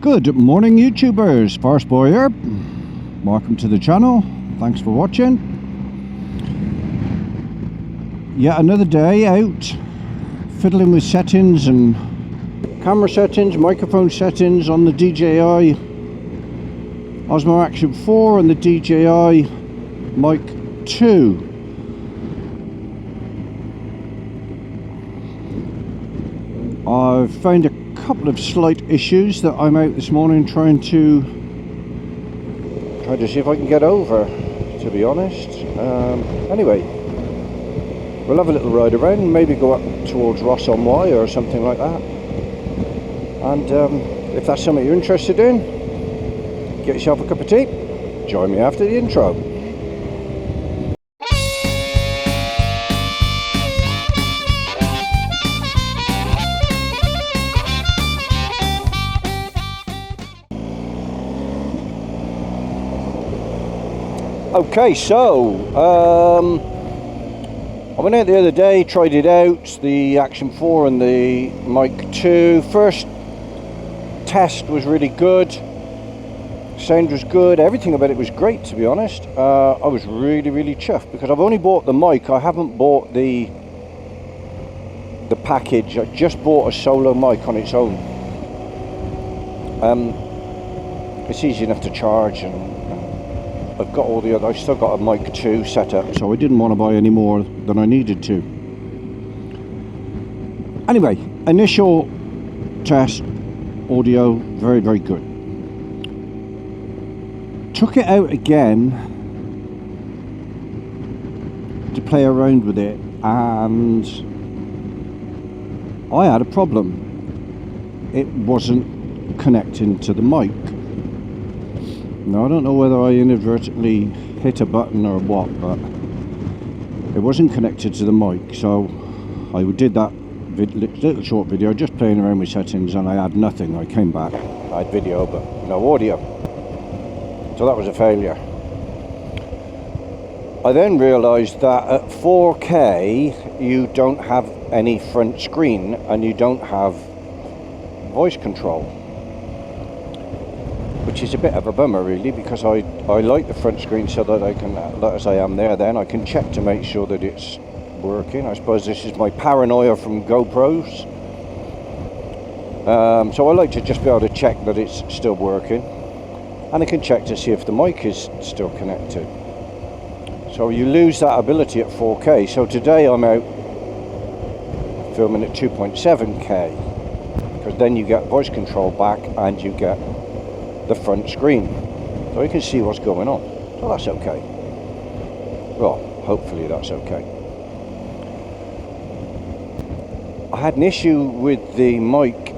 Good morning, YouTubers. Forest Boy here. Welcome to the channel. Thanks for watching. Yet another day out fiddling with settings and camera settings, microphone settings on the DJI Osmo Action 4 and the DJI Mic2. I've found a couple of slight issues that I'm out this morning trying to see if I can get over, to be honest. Anyway, we'll have a little ride around, maybe go up towards Ross on Wye or something like that. And if that's something you're interested in, get yourself a cup of tea. Join me after the intro. Okay, so I went out the other day, tried it out, the Action 4 and the Mic2. First test was really good, sound was good, everything about it was great, to be honest. I was really chuffed because I've only bought the mic, I haven't bought the package. I just bought a solo mic on its own. It's easy enough to charge, and I've got all the other, I've still got a Mic2 set up, so I didn't want to buy any more than I needed to. Anyway, initial test, audio, very good. Took it out again to play around with it, and I had a problem. It wasn't connecting to the mic. Now, I don't know whether I inadvertently hit a button or what, but it wasn't connected to the mic. So I did that little short video just playing around with settings, and I had nothing. I came back, I had video but no audio, so that was a failure. I then realized that at 4K you don't have any front screen and you don't have voice control, which is a bit of a bummer really, because I like the front screen so that I can, as I am there then, I can check to make sure that it's working. I suppose this is my paranoia from GoPros. So I like to just be able to check that it's still working, and I can check to see if the mic is still connected. So you lose that ability at 4K. So today I'm out filming at 2.7K, because then you get voice control back and you get the front screen, so you can see what's going on. So that's okay. Well, hopefully that's okay. I had an issue with the mic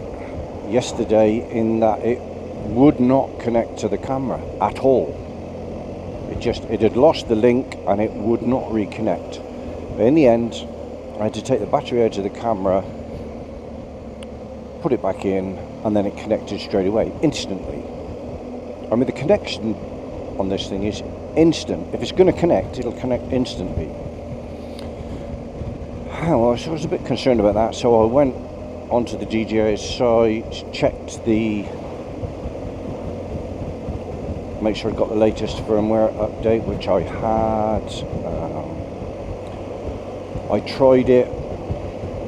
yesterday in that it would not connect to the camera at all. It had lost the link and it would not reconnect. But in the end, I had to take the battery out of the camera, put it back in, and then it connected straight away, instantly. I mean, the connection on this thing is instant. If it's going to connect, it'll connect instantly. Well, I was a bit concerned about that, so I went onto the DJI site, checked make sure I got the latest firmware update, which I had. I tried it,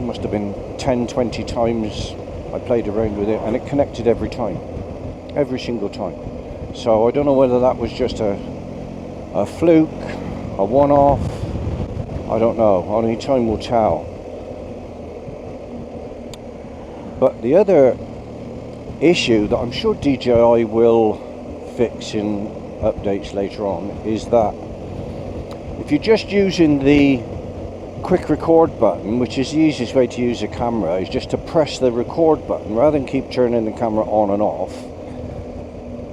must have been 10-20 times I played around with it, and it connected every time, every single time. So I don't know whether that was just a fluke, a one-off, I don't know, only time will tell. But the other issue that I'm sure DJI will fix in updates later on is that if you're just using the quick record button, which is the easiest way to use a camera, is just to press the record button rather than keep turning the camera on and off.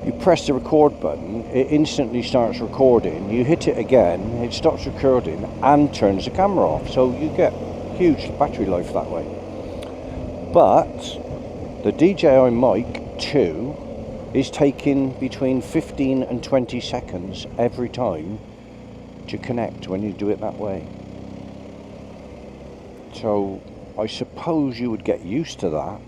You press the record button, it instantly starts recording. You hit it again, it stops recording and turns the camera off. So you get huge battery life that way. But the DJI Mic2 is taking between 15 and 20 seconds every time to connect when you do it that way. So I suppose you would get used to that.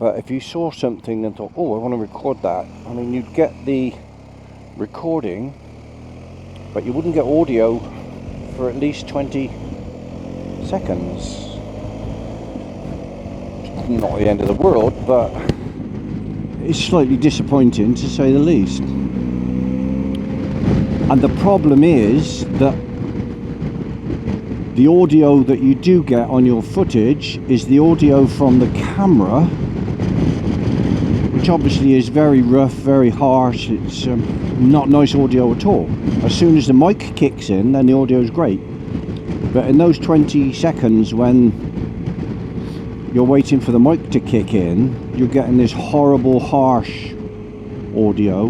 But if you saw something and thought, oh, I want to record that, I mean, you'd get the recording, but you wouldn't get audio for at least 20 seconds. Not the end of the world, but it's slightly disappointing to say the least. And the problem is that the audio that you do get on your footage is the audio from the camera, which obviously is very rough, very harsh. It's not nice audio at all. As soon as the mic kicks in, then the audio is great. But in those 20 seconds when you're waiting for the mic to kick in, you're getting this horrible, harsh audio,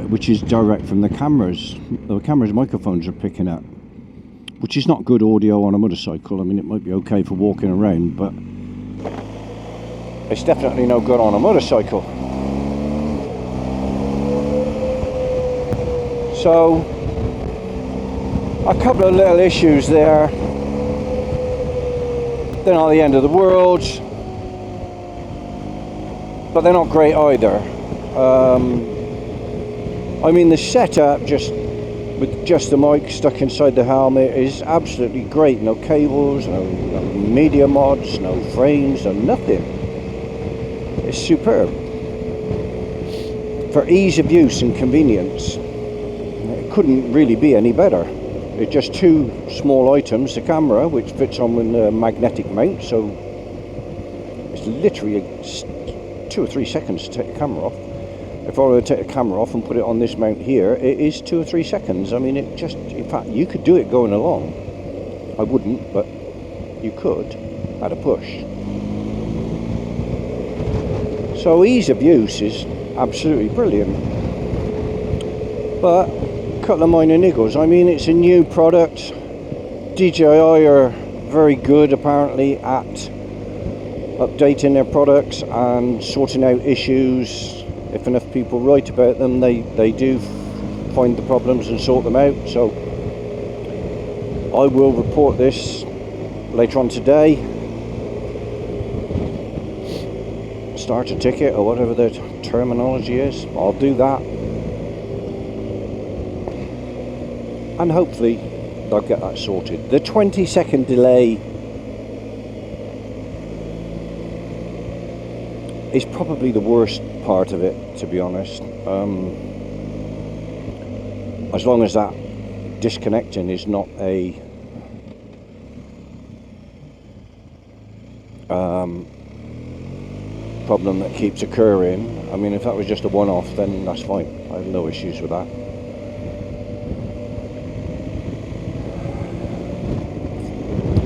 which is direct from the cameras. The camera's microphones are picking up, which is not good audio on a motorcycle. I mean, it might be okay for walking around, but it's definitely no good on a motorcycle. So, a couple of little issues there. They're not the end of the world, but they're not great either. I mean, the setup with just the mic stuck inside the helmet is absolutely great. No cables, no media mods, no frames, no nothing. It's superb. For ease of use and convenience, it couldn't really be any better. It's just two small items, the camera, which fits on with a magnetic mount, so it's literally 2 or 3 seconds to take the camera off. If I were to take the camera off and put it on this mount here, it is 2 or 3 seconds. I mean, in fact, you could do it going along. I wouldn't, but you could at a push. So ease of use is absolutely brilliant. But a couple of minor niggles. I mean, it's a new product. DJI are very good apparently at updating their products and sorting out issues. If enough people write about them, they do find the problems and sort them out. So I will report this later on today. Start a ticket or whatever the terminology is. I'll do that. And hopefully they'll get that sorted. The 20-second delay is probably the worst part of it, to be honest. As long as that disconnecting is not a problem that keeps occurring. I mean, if that was just a one-off, then that's fine. I have no issues with that.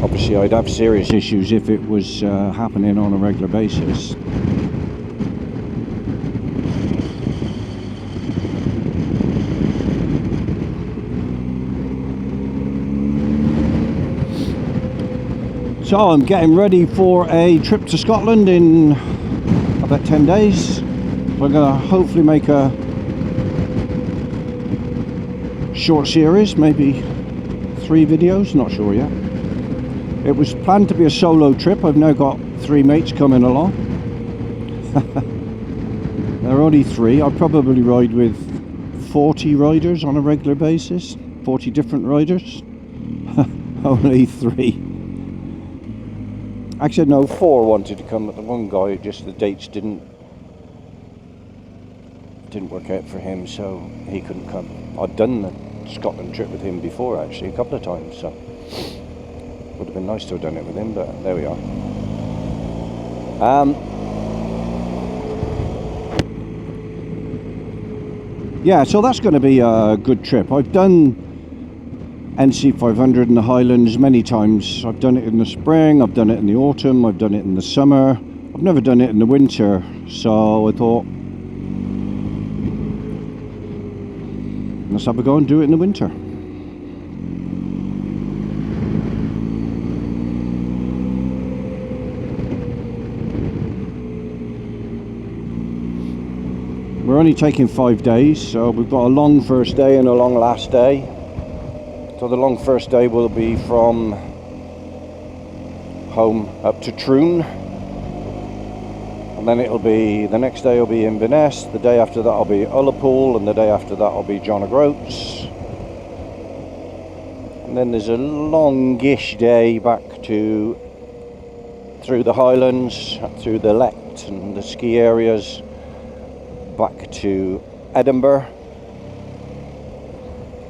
Obviously, I'd have serious issues if it was happening on a regular basis. So I'm getting ready for a trip to Scotland in about 10 days. We're going to hopefully make a short series, maybe 3 videos, not sure yet. It was planned to be a solo trip. I've now got 3 mates coming along. There are only 3. I'll probably ride with 40 riders on a regular basis, 40 different riders. Only 3. Actually, no, 4 wanted to come, but the one guy, just the dates didn't work out for him, so he couldn't come. I'd done the Scotland trip with him before, actually, a couple of times, so would have been nice to have done it with him, but there we are. Yeah, so that's going to be a good trip. I've done NC500 in the Highlands many times. I've done it in the spring, I've done it in the autumn, I've done it in the summer. I've never done it in the winter, so I thought, let's have a go and do it in the winter. We're only taking 5 days, so we've got a long first day and a long last day. So the long first day will be from home up to Troon, and then it'll be, the next day will be Inverness, the day after that will be Ullapool, and the day after that will be John O'Groats. And then there's a longish day back to, through the Highlands, through the Lect and the ski areas, back to Edinburgh.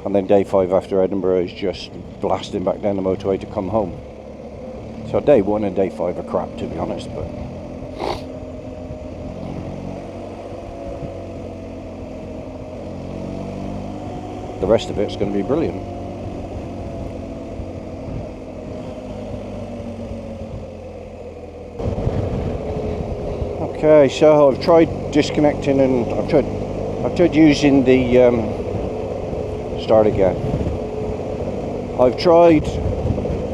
And then day 5 after Edinburgh is just blasting back down the motorway to come home. So day 1 and day 5 are crap, to be honest, but the rest of it's going to be brilliant. Okay, so I've tried disconnecting, and I've tried using the start again. I've tried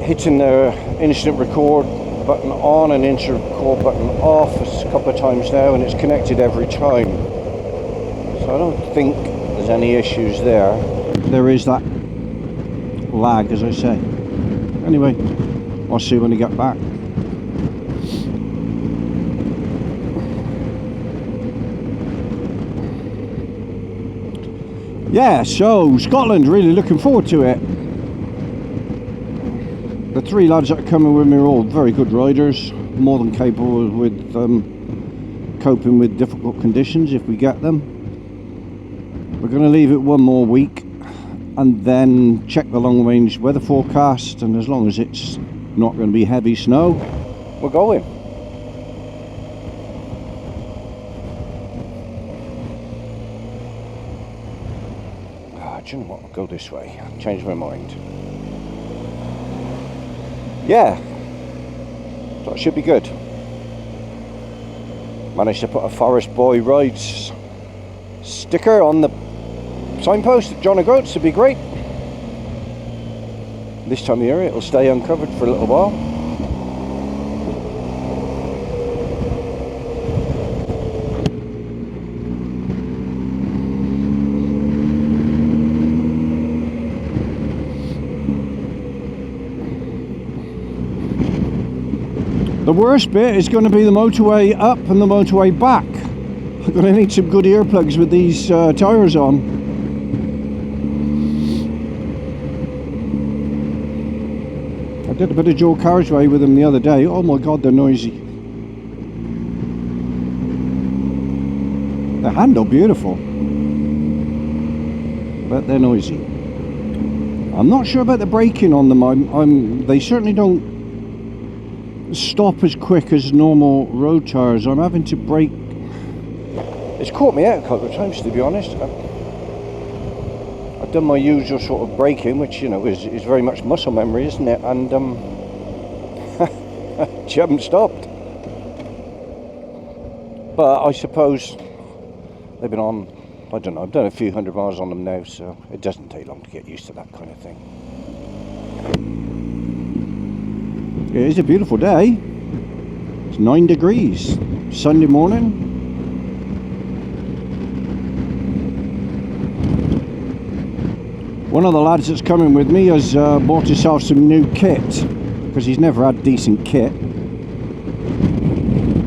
hitting the instant record button on and instant record button off a couple of times now, and it's connected every time. So I don't think there's any issues there. There is that lag, as I say. Anyway, I'll see when I get back. Yeah, so Scotland, really looking forward to it. The 3 lads that are coming with me are all very good riders, more than capable with coping with difficult conditions if we get them. We're going to leave it 1 more week and then check the long range weather forecast, and as long as it's not going to be heavy snow, we're going. Do you know what? I'll go this way. Change my mind. Yeah, so it should be good. Managed to put a Forest Boy Rides sticker on the signpost at John O'Groats. Would be great. This time of year it'll stay uncovered for a little while. The worst bit is going to be the motorway up and the motorway back. I'm going to need some good earplugs with these tyres on. I did a bit of dual carriageway with them the other day. Oh my god, they're noisy. They handle beautiful, but they're noisy. I'm not sure about the braking on them. They certainly don't stop as quick as normal road tyres. I'm having to brake. It's caught me out a couple of times, to be honest. I've done my usual sort of braking, which, you know, is very much muscle memory, isn't it? And she haven't stopped. But I suppose they've been on, I don't know, I've done a few 100 miles on them now, so it doesn't take long to get used to that kind of thing. It is a beautiful day. It's 9 degrees. Sunday morning. One of the lads that's coming with me has bought himself some new kit, because he's never had decent kit.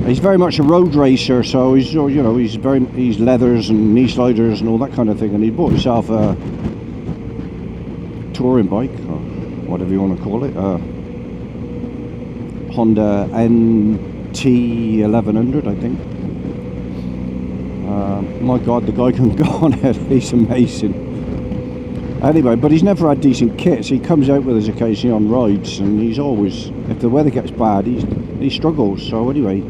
He's very much a road racer, so he's, you know, he's leathers and knee sliders and all that kind of thing, and he bought himself a touring bike, or whatever you want to call it. Honda NT 1100, I think. My god, the guy can go on it. He's amazing. Anyway, but he's never had decent kit, so he comes out with us occasionally on rides, and he's always, if the weather gets bad, he struggles. So anyway,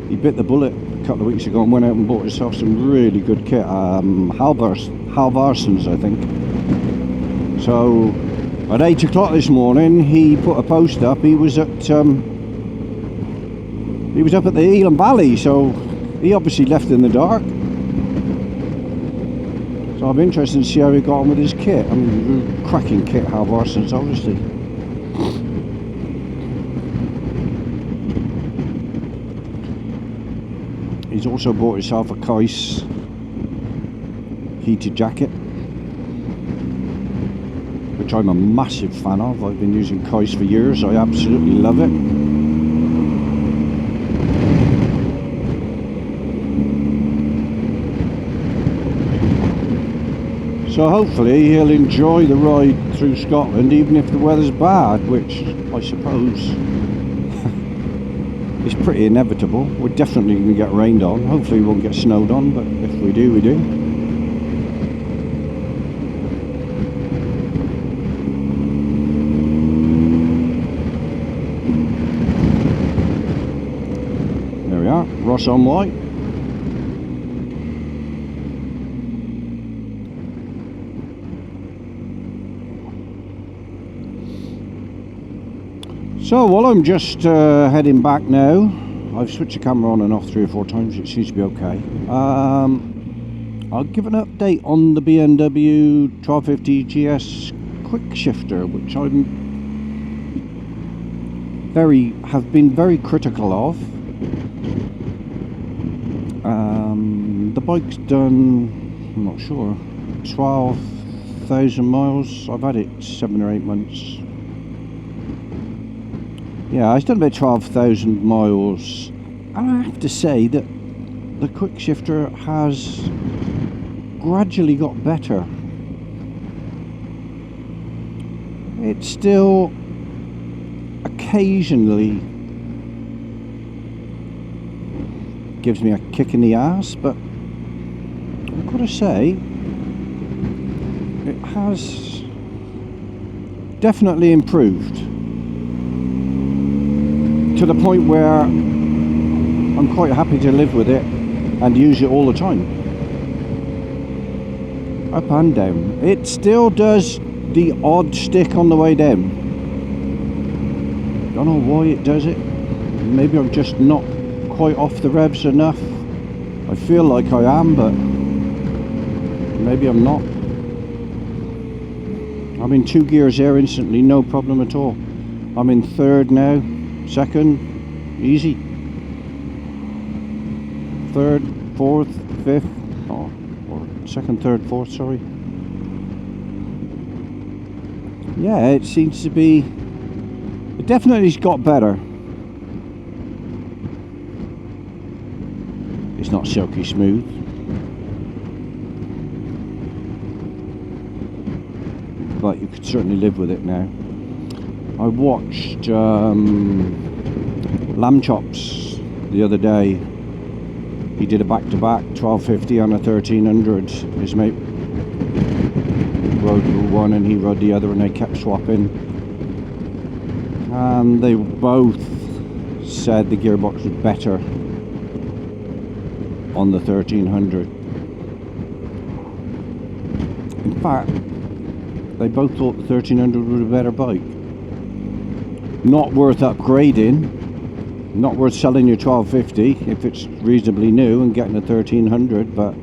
he bit the bullet a couple of weeks ago and went out and bought himself some really good kit. Halvarsons, I think. So at 8 o'clock this morning, he put a post up. He was up at the Elam Valley, so he obviously left in the dark. So I'm interested to see how he got on with his kit. I mean, cracking kit, Halvarsons, obviously. He's also bought himself a Kais heated jacket, which I'm a massive fan of. I've been using Kais for years. I absolutely love it. So hopefully he'll enjoy the ride through Scotland, even if the weather's bad, which I suppose is pretty inevitable. We're definitely going to get rained on. Hopefully we won't get snowed on, but if we do, we do. There we are, Ross on white. So while I'm just heading back now, I've switched the camera on and off 3 or 4 times, it seems to be okay. I'll give an update on the BMW 1250GS quick shifter, which have been very critical of. The bike's done, I'm not sure, 12,000 miles. I've had it 7 or 8 months. Yeah, it's done about 12,000 miles, and I have to say that the quick shifter has gradually got better. It still occasionally gives me a kick in the ass, but I've got to say it has definitely improved, to the point where I'm quite happy to live with it and use it all the time. Up and down. It still does the odd stick on the way down. Don't know why it does it. Maybe I'm just not quite off the revs enough. I feel like I am, but maybe I'm not. I'm in 2 gears there instantly, no problem at all. I'm in 3rd now. 2nd, easy. 3rd, 4th, 5th, or 2nd, 3rd, 4th, sorry. Yeah, it seems to be, it definitely's got better. It's not silky smooth. But you could certainly live with it now. I watched Lamb Chops the other day. He did a back-to-back 1250 on a 1300. His mate rode one and he rode the other, and they kept swapping. And they both said the gearbox was better on the 1300. In fact, they both thought the 1300 was a better bike. Not worth upgrading, not worth selling your 1250 if it's reasonably new and getting a 1300, but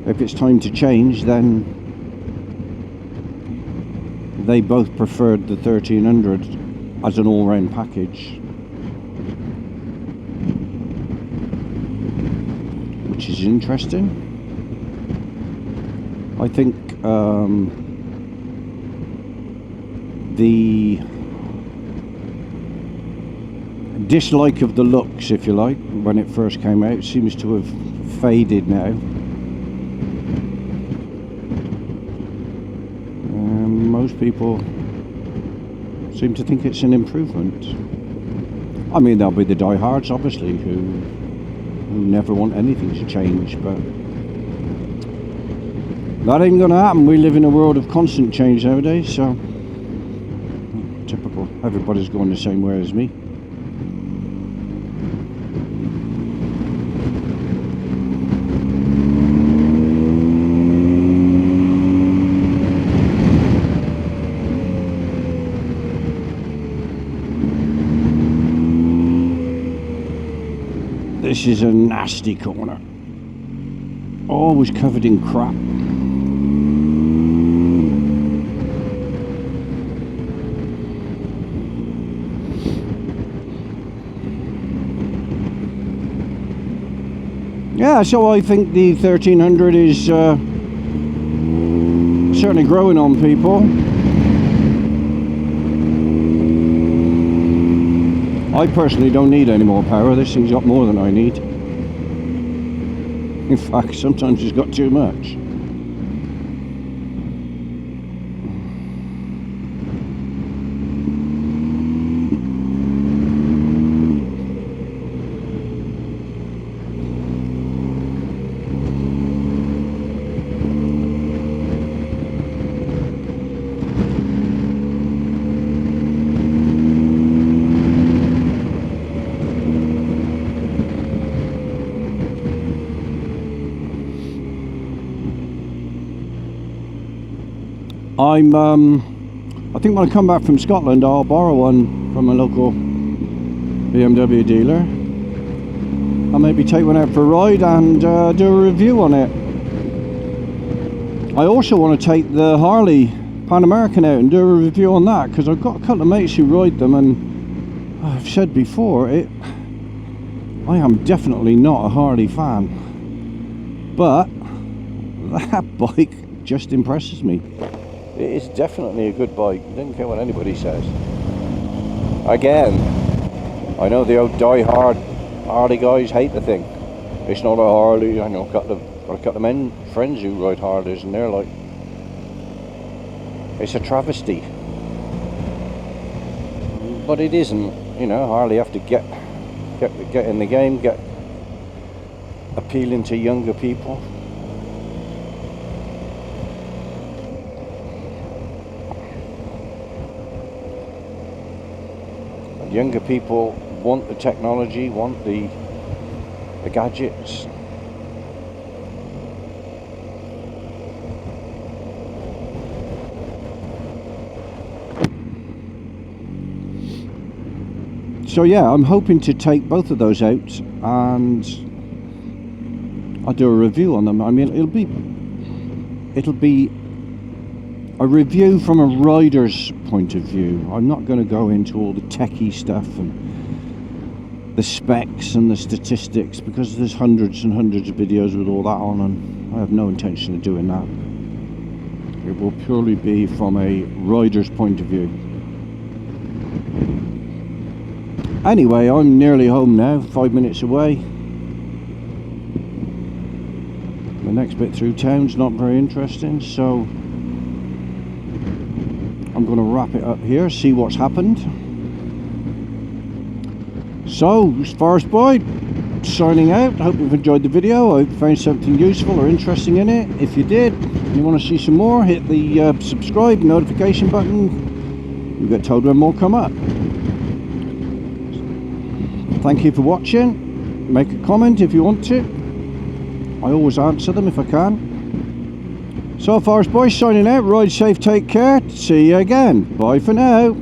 if it's time to change, then they both preferred the 1300 as an all-round package, which is interesting. I think the dislike of the looks, if you like, when it first came out, seems to have faded now. Most people seem to think it's an improvement. I mean, there'll be the diehards, obviously, who never want anything to change, but that ain't gonna happen. We live in a world of constant change nowadays, so typical. Everybody's going the same way as me. This is a nasty corner. Always covered in crap. Yeah, so I think the 1300 is certainly growing on people. I personally don't need any more power. This thing's got more than I need. In fact, sometimes it's got too much. I think when I come back from Scotland, I'll borrow one from a local BMW dealer. I'll maybe take one out for a ride and do a review on it. I also want to take the Harley Pan American out and do a review on that, because I've got a couple of mates who ride them, and I've said before, I am definitely not a Harley fan, but that bike just impresses me. It is definitely a good bike. I don't care what anybody says. Again, I know the old die-hard Harley guys hate the thing. It's not a Harley. I know got a couple of men friends who ride Harleys, and they're like, it's a travesty. But it isn't. You know, Harley have to get in the game, get appealing to younger people. And younger people want the technology, want the gadgets. So yeah, I'm hoping to take both of those out and I'll do a review on them. I mean, it'll be a review from a rider's point of view. I'm not going to go into all the techie stuff and the specs and the statistics, because there's hundreds and hundreds of videos with all that on, and I have no intention of doing that. It will purely be from a rider's point of view. Anyway, I'm nearly home now, 5 minutes away. The next bit through town's not very interesting, so I'm going to wrap it up here, see what's happened. So, as far as Boyd, signing out. I hope you've enjoyed the video. I hope you found something useful or interesting in it. If you did, and you want to see some more, hit the subscribe notification button. You'll get told when more come up. Thank you for watching. Make a comment if you want to. I always answer them if I can. So far as Boys signing out. Ride safe, take care. See you again. Bye for now.